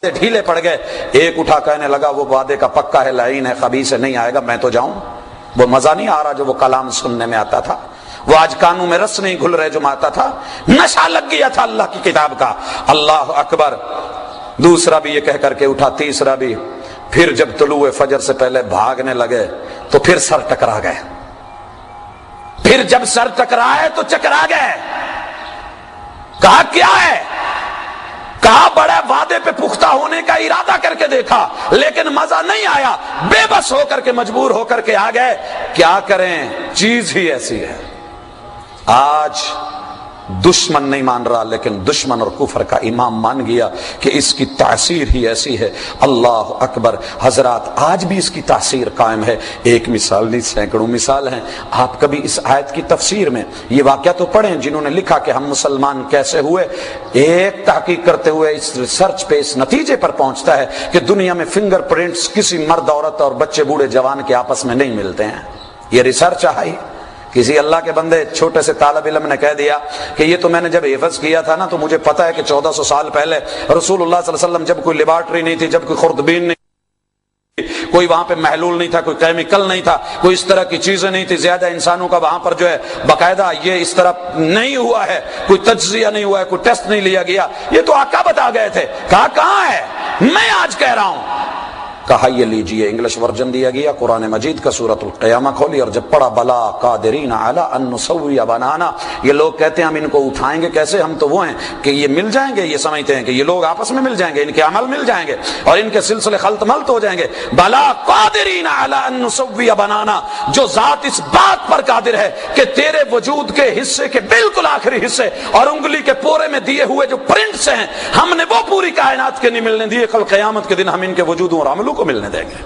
ڈھیلے پڑ گئے. ایک اٹھا کہنے لگا وہ وعدے کا پکا ہے، لعین ہے، خبیث ہے، نہیں آئے گا، میں تو جاؤں. وہ مزہ نہیں آ رہا جو وہ کلام سننے میں آتا تھا، وہ آج کانوں میں رس نہیں گھل رہے جو آتا تھا. نشہ لگ گیا تھا اللہ کی کتاب کا. اللہ اکبر. دوسرا بھی یہ کہہ کر کے اٹھا، تیسرا بھی. پھر جب طلوع فجر سے پہلے بھاگنے لگے تو پھر سر ٹکرا گئے. پھر جب سر ٹکرائے تو چکرا گئے. کہا کیا ہے؟ کہا بڑے وعدے پہ پختہ ہونے کا ارادہ کر کے دیکھا لیکن مزہ نہیں آیا، بے بس ہو کر کے مجبور ہو کر کے آ گئے. کیا کریں، چیز ہی ایسی ہے. آج دشمن نہیں مان رہا لیکن دشمن اور کفر کا امام مان گیا کہ اس کی تاثیر ہی ایسی ہے. اللہ اکبر. حضرات آج بھی اس کی تاثیر قائم ہے. ایک مثال نہیں، سینکڑوں مثال ہیں. آپ کبھی اس آیت کی تفسیر میں یہ واقعہ تو پڑھیں جنہوں نے لکھا کہ ہم مسلمان کیسے ہوئے. ایک تحقیق کرتے ہوئے اس ریسرچ پہ اس نتیجے پر پہنچتا ہے کہ دنیا میں فنگر پرنٹس کسی مرد عورت اور بچے بوڑھے جوان کے آپس میں نہیں ملتے ہیں. یہ ریسرچ آئی. کسی اللہ کے بندے چھوٹے سے طالب علم نے کہہ دیا کہ یہ تو میں نے جب حفظ کیا تھا نا تو مجھے پتا ہے کہ 1400 سال پہلے رسول اللہ صلی اللہ علیہ وسلم جب کوئی لیبارٹری نہیں تھی، جب کوئی خوردبین نہیں، کوئی وہاں پہ محلول نہیں تھا، کوئی کیمیکل نہیں تھا، کوئی اس طرح کی چیزیں نہیں تھی، زیادہ انسانوں کا وہاں پر جو ہے باقاعدہ یہ اس طرح نہیں ہوا ہے، کوئی تجزیہ نہیں ہوا ہے، کوئی ٹیسٹ نہیں لیا گیا. یہ تو آقا بتا گئے تھے. کہا کہاں ہے؟ میں آج کہہ رہا ہوں. کہا یہ لیجئے انگلش ورژن دیا گیا قرآن مجید کا، سورۃ القیامہ کھولی اور جب پڑھا بلا قادرین علی ان نسوی بنانا. یہ لوگ کہتے ہیں ہم ان کو اٹھائیں گے کیسے، ہم تو وہ ہیں کہ یہ مل جائیں گے. یہ سمجھتے ہیں کہ یہ لوگ آپس میں مل جائیں گے، ان کے عمل مل جائیں گے اور ان کے سلسلے خلط ملط ہو جائیں گے. بلا قادرین علی ان نسوی بنانا، جو ذات اس بات پر قادر ہے کہ تیرے وجود کے حصے کے بالکل آخری حصے اور انگلی کے پورے میں دیے ہوئے جو پرنٹس ہیں ہم نے وہ پوری کائنات کے نہیں ملنے دیے. کل قیامت کے دن ہم ان کے وجودوں اور عملوں کو ملنے دیں گے،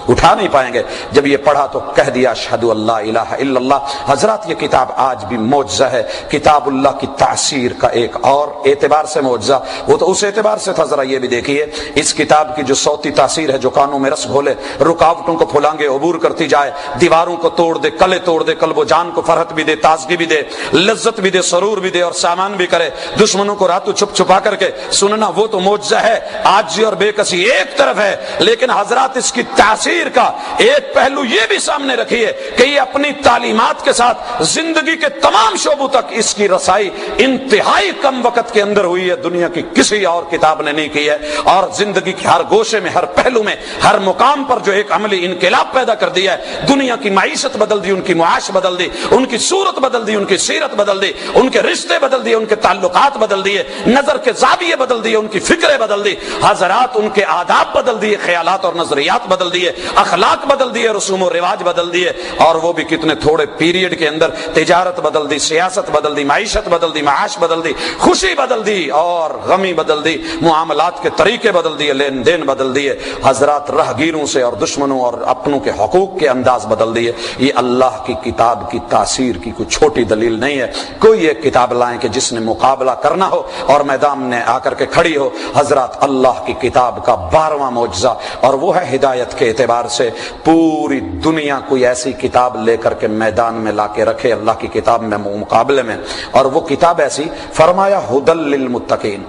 اٹھا نہیں پائیں گے. جب یہ پڑھا تو کہہ دیا اشہد اللہ الہ الا اللہ. حضرات یہ کتاب آج بھی معجزہ ہے. کتاب اللہ کی تاثیر کا ایک اور اعتبار سے معجزہ، وہ تو اس اعتبار سے تھا. ذرا یہ بھی دیکھیے اس کتاب کی جو صوتی تاثیر ہے، جو کانوں میں رس گھولے، رکاوٹوں کو پھلانگے عبور کرتی جائے، دیواروں کو توڑ دے، کلے توڑ دے، قلب و جان کو فرحت بھی دے، تازگی بھی دے، لذت بھی دے، سرور بھی دے اور سامان بھی کرے. دشمنوں کو راتوں چھپ چھپا کر کے سننا وہ تو معجزہ ہے. عاجزی اور بے کسی ایک طرف ہے لیکن حضرات اس کی تاثیر کا ایک پہلو یہ بھی سامنے رکھیے کہ یہ اپنی تعلیمات کے ساتھ زندگی کے تمام شعبوں تک اس کی رسائی انتہائی کم وقت کے اندر ہوئی ہے. دنیا کی کسی اور کتاب نے نہیں کی ہے. اور زندگی کے ہر گوشے میں، ہر پہلو میں، ہر مقام پر جو ایک عملی انقلاب پیدا کر دیا ہے. دنیا کی معیشت بدل دی، ان کی معاش بدل دی، ان کی صورت بدل دی، ان کی سیرت بدل دی، ان کے رشتے بدل دیے، ان کے تعلقات بدل دیے، نظر کے زاویے بدل دیے، ان کی فکریں بدل دی. حضرات ان کے آداب بدل دیے، خیالات اور نظریات بدل دیے، اخلاق بدل دیے، رسوم و رواج بدل دیے. اور وہ بھی کتنے تھوڑے پیریڈ کے اندر. تجارت بدل دی، سیاست بدل دی، معیشت بدل دی، معاش بدل دی، خوشی بدل دی اور غمی بدل دی، معاملات کے طریقے بدل دیے، لین دین بدل دیے. حضرات راہگیروں سے اور دشمنوں اور اپنوں کے حقوق کے انداز بدل دیے. یہ اللہ کی کتاب کی تاثیر کی کوئی چھوٹی دلیل نہیں ہے. کوئی ایک کتاب لائیں کہ جس نے مقابلہ کرنا ہو اور میدان میں آ کر کے کھڑی ہو. حضرات اللہ کی کتاب کا 12واں معجزہ اور وہ ہے ہدایت کے اعتبار سے پوری دنیا کوئی ایسی کتاب لے کر کے میدان میں لا کے رکھے اللہ کی کتاب میں مقابلے میں، اور وہ کتاب ایسی فرمایا ہدی للمتقین،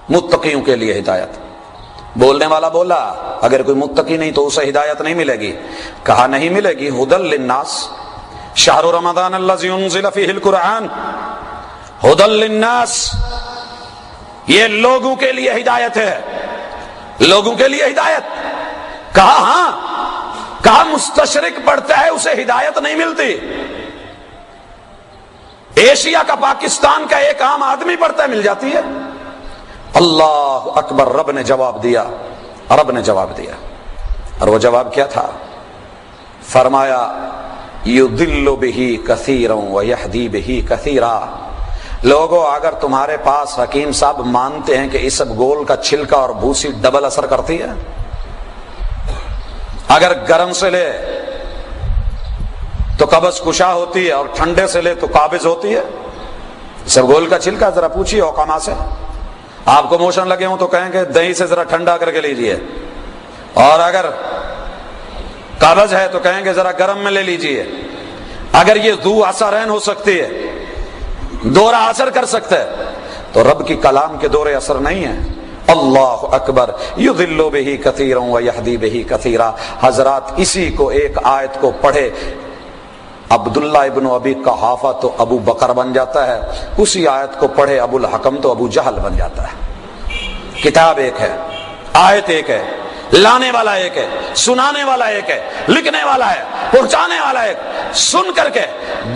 متقیوں کے لیے ہدایت. بولنے والا بولا اگر کوئی متقی نہیں تو اسے ہدایت نہیں ملے گی. کہا نہیں ملے گی. ہدی للناس شہر رمضان الذی انزل فیہ القرآن ہدی للناس، یہ لوگوں کے لیے ہدایت ہے، لوگوں کے لیے ہدایت. کہا ہاں. کہا مستشرق پڑھتا ہے اسے ہدایت نہیں ملتی. ایشیا کا، پاکستان کا ایک عام آدمی پڑھتا ہے مل جاتی ہے. اللہ اکبر. رب نے جواب دیا، رب نے جواب دیا. اور وہ جواب کیا تھا؟ فرمایا یضل بہ کثیرا ویہدی بہ کثیرا. لوگوں اگر تمہارے پاس حکیم صاحب مانتے ہیں کہ اسب گول کا چھلکا اور بھوسی ڈبل اثر کرتی ہے، اگر گرم سے لے تو قبض کشا ہوتی ہے اور ٹھنڈے سے لے تو قابض ہوتی ہے. اسب گول کا چھلکا ذرا پوچھیے حکما سے. آپ کو موشن لگے ہوں تو کہیں کہ دہی سے ذرا ٹھنڈا کر کے لیجئے، اور اگر قابض ہے تو کہیں گے ذرا گرم میں لے لیجئے. اگر یہ ذو اثرین ہو سکتی ہے، دورہ اثر کر سکتا ہے، تو رب کی کلام کے دورے اثر نہیں ہے. اللہ اکبر یضل بہ کثیرا ویہدی بہ کثیرا. حضرات اسی کو ایک آیت کو پڑھے عبداللہ ابن ابی قحافہ تو ابو بکر بن جاتا ہے، اسی آیت کو پڑھے ابو الحکم تو ابو جہل بن جاتا ہے. کتاب ایک ہے، آیت ایک ہے، لانے والا ایک ہے، سنانے والا ایک ہے، لکھنے والا ہے، پہنچانے والا ایک. سن کر کے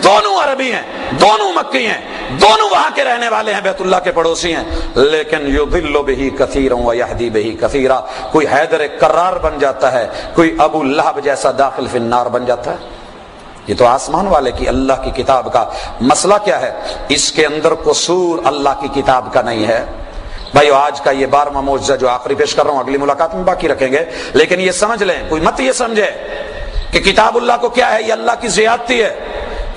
دونوں عربی ہیں، دونوں مکی ہیں، دونوں وہاں کے رہنے والے ہیں، بیت اللہ کے پڑوسی ہیں، لیکن یضل بہ کثیرا ویہدی بہ کثیرا. کوئی حیدر کرار بن جاتا ہے، کوئی ابو لہب جیسا داخل فی النار بن جاتا ہے. یہ تو آسمان والے کی اللہ کی کتاب کا مسئلہ کیا ہے؟ اس کے اندر قصور اللہ کی کتاب کا نہیں ہے. بھائی آج کا یہ 12واں معجزہ جو آخری پیش کر رہا ہوں اگلی ملاقات میں باقی رکھیں گے، لیکن یہ سمجھ لیں، کوئی مت یہ سمجھے کہ کتاب اللہ کو کیا ہے، یہ اللہ کی زیادتی ہے.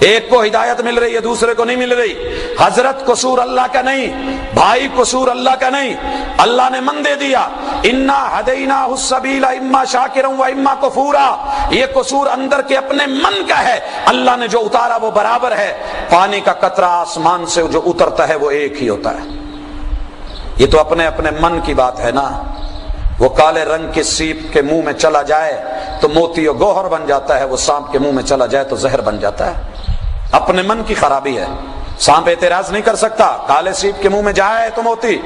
ایک کو ہدایت مل رہی ہے، دوسرے کو نہیں مل رہی. حضرت قصور اللہ کا نہیں، بھائی قصور اللہ کا نہیں. اللہ نے من دے دیا، انا ہدیناہ السبیل اما شاکرا و اما کفورا. یہ قصور اندر کے اپنے من کا ہے. اللہ نے جو اتارا وہ برابر ہے. پانی کا قطرہ آسمان سے جو اترتا ہے وہ ایک ہی ہوتا ہے. یہ تو اپنے اپنے من کی بات ہے نا. وہ کالے رنگ کے سیپ کے منہ میں چلا جائے تو موتی اور گوہر بن جاتا ہے، وہ سانپ کے منہ میں چلا جائے تو زہر بن جاتا ہے. اپنے من کی خرابی ہے. سانپ اعتراض نہیں کر سکتا، کالے سیپ کے منہ میں جائے تو موتی.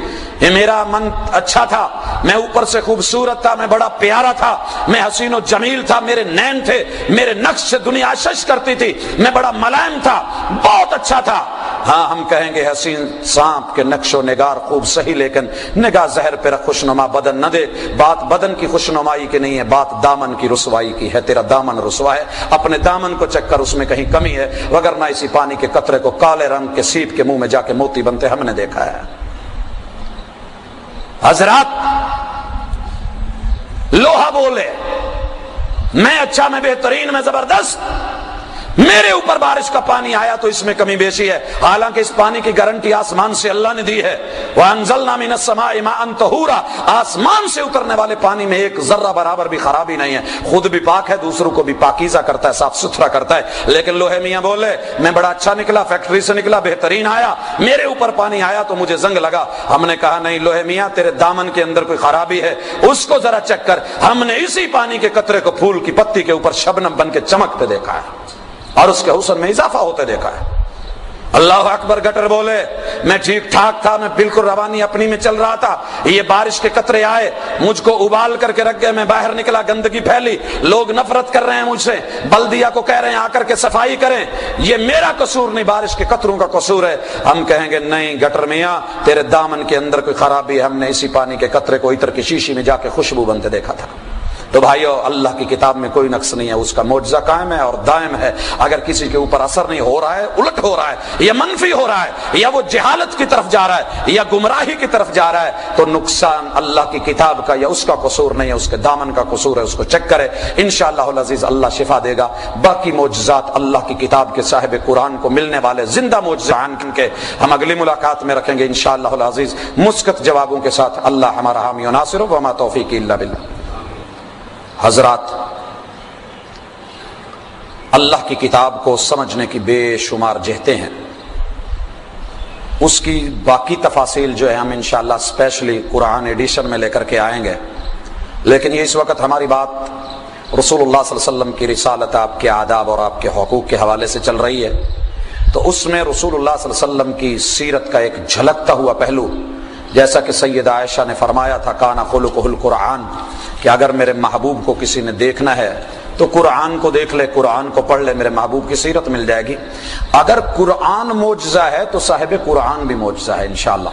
یہ میرا من اچھا تھا، میں اوپر سے خوبصورت تھا، میں بڑا پیارا تھا، میں حسین و جمیل تھا، میرے نین تھے، میرے نقش سے دنیا شش کرتی تھی، میں بڑا ملائم تھا، بہت اچھا تھا. ہاں ہم کہیں گے حسین سانپ کے نقش و نگار خوب صحیح، لیکن نگاہ زہر پہ خوشنما بدن نہ دے. بات بدن کی خوشنمائی کی نہیں ہے، بات دامن کی رسوائی کی ہے. تیرا دامن رسوا ہے، اپنے دامن کو چیک کر، اس میں کہیں کمی ہے، وگرنہ اسی پانی کے قطرے کو کالے رنگ کے سیپ کے منہ میں جا کے موتی بنتے ہم نے دیکھا ہے. حضرات لوہا بولے میں اچھا، میں بہترین، میں زبردست، میرے اوپر بارش کا پانی آیا تو اس میں کمی بیشی ہے، حالانکہ اس پانی کی گارنٹی آسمان سے اللہ نے دی ہے. وَأَنزَلْنَا مِنَ السَّمَاءِ مَاءً طَهُورًا. آسمان سے اترنے والے پانی میں ایک ذرہ برابر بھی خرابی نہیں ہے. خود بھی پاک ہے، دوسروں کو بھی پاکیزہ کرتا ہے، صاف ستھرا کرتا ہے. لیکن لوہے میاں بولے میں بڑا اچھا نکلا، فیکٹری سے نکلا، بہترین آیا، میرے اوپر پانی آیا تو مجھے زنگ لگا. ہم نے کہا نہیں لوہے میاں، تیرے دامن کے اندر کوئی خرابی ہے، اس کو ذرا چیک کر. ہم نے اسی پانی کے قطرے کو پھول کی پتی کے اوپر شبنم بن کے چمکتے دیکھا ہے اور اس کے حسن میں اضافہ ہوتے دیکھا ہے. اللہ اکبر. گٹر بولے میں ٹھیک ٹھاک تھا، میں بالکل روانی اپنی میں چل رہا تھا، یہ بارش کے قطرے آئے، مجھ کو ابال کر کے رکھ گئے، میں باہر نکلا، گندگی پھیلی، لوگ نفرت کر رہے ہیں مجھ سے، بلدیہ کو کہہ رہے ہیں آ کر کے صفائی کریں، یہ میرا قصور نہیں، بارش کے قطروں کا قصور ہے. ہم کہیں گے نہیں گٹر میاں، تیرے دامن کے اندر کوئی خرابی ہے، ہم نے اسی پانی کے قطرے کو عطر کی شیشی میں جا کے خوشبو بنتے دیکھا تھا. تو بھائیو اللہ کی کتاب میں کوئی نقص نہیں ہے، اس کا معجزہ قائم ہے اور دائم ہے. اگر کسی کے اوپر اثر نہیں ہو رہا ہے، الٹ ہو رہا ہے یا منفی ہو رہا ہے یا وہ جہالت کی طرف جا رہا ہے یا گمراہی کی طرف جا رہا ہے، تو نقصان اللہ کی کتاب کا یا اس کا قصور نہیں ہے، اس کے دامن کا قصور ہے. اس کو چیک کرے، انشاءاللہ العزیز اللہ شفا دے گا. باقی معجزات اللہ کی کتاب کے صاحب قرآن کو ملنے والے زندہ معجزات کے ہم اگلی ملاقات میں رکھیں گے انشاءاللہ العزیز، مسکت جوابوں کے ساتھ. اللہ ہمارا حامی و ناصر و ما توفیقی الا باللہ. حضرات اللہ کی کتاب کو سمجھنے کی بے شمار جہتیں ہیں. اس کی باقی تفاصیل جو ہے ہم انشاءاللہ اسپیشلی قرآن ایڈیشن میں لے کر کے آئیں گے. لیکن یہ اس وقت ہماری بات رسول اللہ صلی اللہ علیہ وسلم کی رسالت، آپ کے آداب اور آپ کے حقوق کے حوالے سے چل رہی ہے. تو اس میں رسول اللہ صلی اللہ علیہ وسلم کی سیرت کا ایک جھلکتا ہوا پہلو، جیسا کہ سیدہ عائشہ نے فرمایا تھا کانا خلقہ القرآن، کہ اگر میرے محبوب کو کسی نے دیکھنا ہے تو قرآن کو دیکھ لے، قرآن کو پڑھ لے، میرے محبوب کی سیرت مل جائے گی. اگر قرآن معجزہ ہے تو صاحب قرآن بھی معجزہ ہے انشاءاللہ،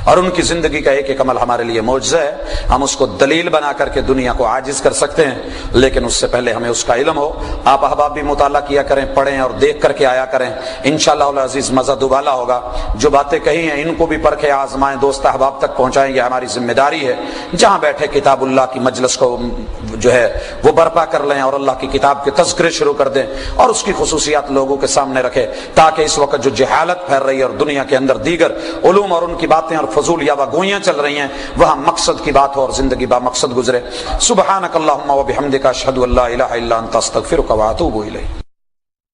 اور ان کی زندگی کا ایک ایک عمل ہمارے لیے معجزہ ہے. ہم اس کو دلیل بنا کر کے دنیا کو عاجز کر سکتے ہیں، لیکن اس سے پہلے ہمیں اس کا علم ہو. آپ احباب بھی مطالعہ کیا کریں، پڑھیں اور دیکھ کر کے آیا کریں، انشاءاللہ العزیز مزہ دوبالا ہوگا. جو باتیں کہی ہیں ان کو بھی پرکھیں، آزمائیں، دوست احباب تک پہنچائیں، یہ ہماری ذمہ داری ہے. جہاں بیٹھے کتاب اللہ کی مجلس کو جو ہے وہ برپا کر لیں اور اللہ کی کتاب کے تذکرے شروع کر دیں اور اس کی خصوصیات لوگوں کے سامنے رکھیں، تاکہ اس وقت جو جہالت پھیل رہی ہے اور دنیا کے اندر دیگر علوم اور ان کی باتیں اور فضول یا گوئیاں چل رہی ہیں، وہاں مقصد کی بات ہو اور زندگی با مقصد گزرے. سبحانک اللہم و بحمدک اشہد ان لا الہ الا انت استغفرک و اتوب الیک.